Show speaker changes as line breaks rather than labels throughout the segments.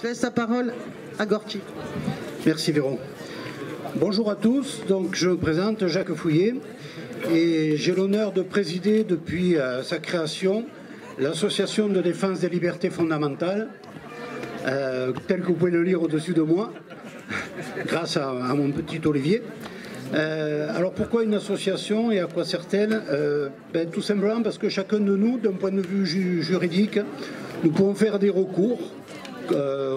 Je laisse la parole à Gorky.
Merci Véron. Bonjour à tous, donc je me présente Jacques Fouillet et j'ai l'honneur de présider depuis sa création l'association de défense des libertés fondamentales, telle que vous pouvez le lire au-dessus de moi, grâce à mon petit Olivier. Alors pourquoi une association et à quoi sert-elle? Tout simplement parce que chacun de nous, d'un point de vue juridique, nous pouvons faire des recours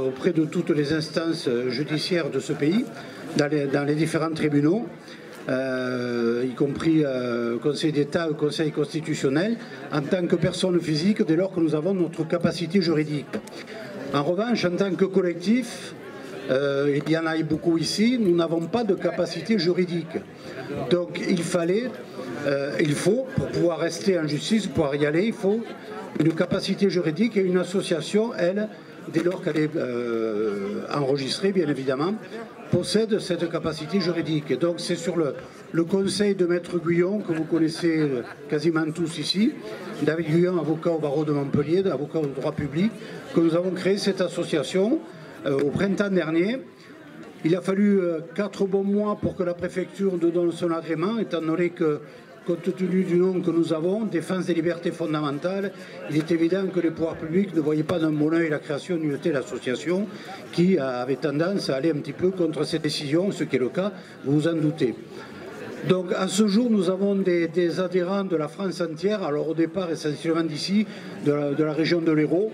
auprès de toutes les instances judiciaires de ce pays, dans les différents tribunaux, y compris Conseil d'État ou Conseil constitutionnel, en tant que personne physique, dès lors que nous avons notre capacité juridique. En revanche, en tant que collectif, il y en a beaucoup ici, nous n'avons pas de capacité juridique. Donc il faut, pour pouvoir rester en justice, pour pouvoir y aller, il faut une capacité juridique et une association, elle, dès lors qu'elle est enregistrée, bien évidemment, possède cette capacité juridique. Et donc c'est sur le conseil de Maître Guyon, que vous connaissez quasiment tous ici, David Guyon, avocat au barreau de Montpellier, avocat au droit public, que nous avons créé cette association au printemps dernier. Il a fallu 4 bons mois pour que la préfecture nous donne son agrément, étant donné que, compte tenu du nom que nous avons, Défense des libertés fondamentales, il est évident que les pouvoirs publics ne voyaient pas d'un bon œil la création d'une telle association qui avait tendance à aller un petit peu contre cette décision, ce qui est le cas, vous vous en doutez. Donc à ce jour, nous avons des adhérents de la France entière, alors au départ essentiellement d'ici, de la région de l'Hérault,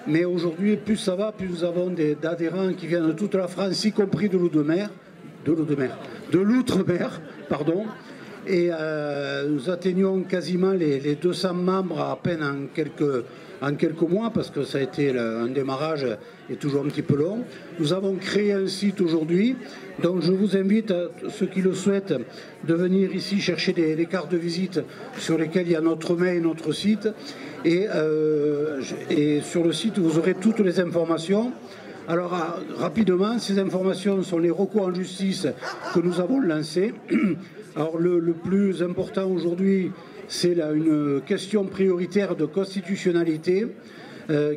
mais aujourd'hui, plus ça va, plus nous avons d'adhérents qui viennent de toute la France, y compris de l'outre-mer, pardon. Et nous atteignons quasiment les 200 membres à peine en quelques mois, parce que ça a été un démarrage et toujours un petit peu long. Nous avons créé un site aujourd'hui, donc je vous invite, à ceux qui le souhaitent, de venir ici chercher des cartes de visite sur lesquelles il y a notre mail et notre site. Et sur le site, vous aurez toutes les informations. Alors, rapidement, ces informations sont les recours en justice que nous avons lancés. Alors, le plus important aujourd'hui, c'est une question prioritaire de constitutionnalité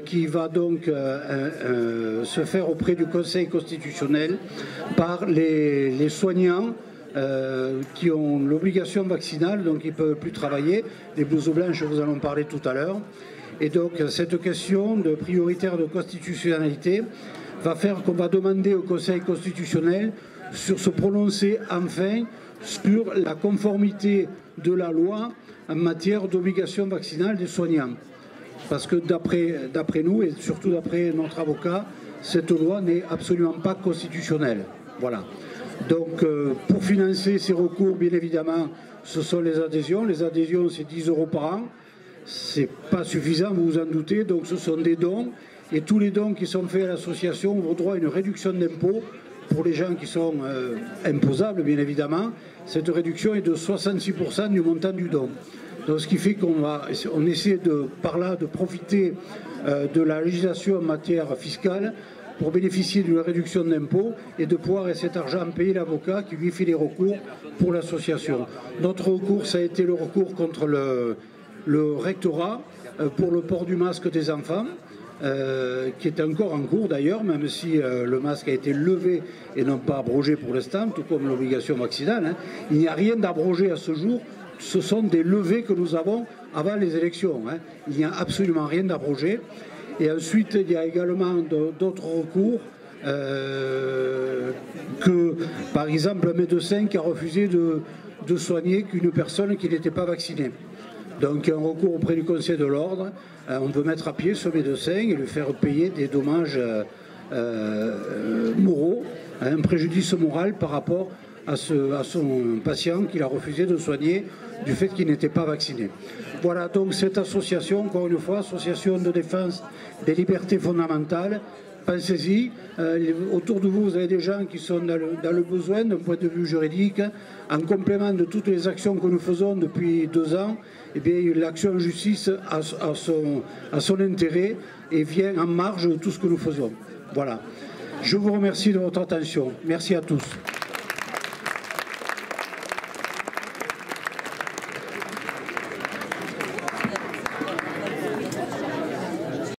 qui va donc se faire auprès du Conseil constitutionnel par les soignants qui ont l'obligation vaccinale, donc ils ne peuvent plus travailler. Les blouses blanches, vous allons parler tout à l'heure. Et donc cette question de prioritaire de constitutionnalité va faire qu'on va demander au Conseil constitutionnel sur se prononcer enfin sur la conformité de la loi en matière d'obligation vaccinale des soignants. Parce que d'après nous, et surtout d'après notre avocat, cette loi n'est absolument pas constitutionnelle. Voilà. Donc pour financer ces recours, bien évidemment, ce sont les adhésions. Les adhésions, c'est 10 € par an. C'est pas suffisant, vous vous en doutez. Donc ce sont des dons. Et tous les dons qui sont faits à l'association ont droit à une réduction d'impôt pour les gens qui sont imposables, bien évidemment. Cette réduction est de 66% du montant du don. Donc ce qui fait qu'on essaie par là de profiter de la législation en matière fiscale pour bénéficier d'une réduction d'impôt et de pouvoir, et cet argent, payer l'avocat qui lui fait les recours pour l'association. Notre recours, ça a été le recours contre le rectorat pour le port du masque des enfants, qui est encore en cours d'ailleurs, même si le masque a été levé et non pas abrogé pour l'instant, tout comme l'obligation vaccinale. Hein. Il n'y a rien d'abrogé à ce jour, ce sont des levées que nous avons avant les élections. Hein. Il n'y a absolument rien d'abrogé. Et ensuite, il y a également d'autres recours, que par exemple un médecin qui a refusé de soigner qu'une personne qui n'était pas vaccinée. Donc un recours auprès du Conseil de l'Ordre, on peut mettre à pied ce médecin et lui faire payer des dommages moraux, un préjudice moral par rapport à son patient qu'il a refusé de soigner du fait qu'il n'était pas vacciné. Voilà donc cette association, encore une fois, association de défense des libertés fondamentales. Pensez-y, autour de vous, vous avez des gens qui sont dans le besoin d'un point de vue juridique. En complément de toutes les actions que nous faisons depuis 2 ans, eh bien, l'action en justice a son intérêt et vient en marge de tout ce que nous faisons. Voilà. Je vous remercie de votre attention. Merci à tous.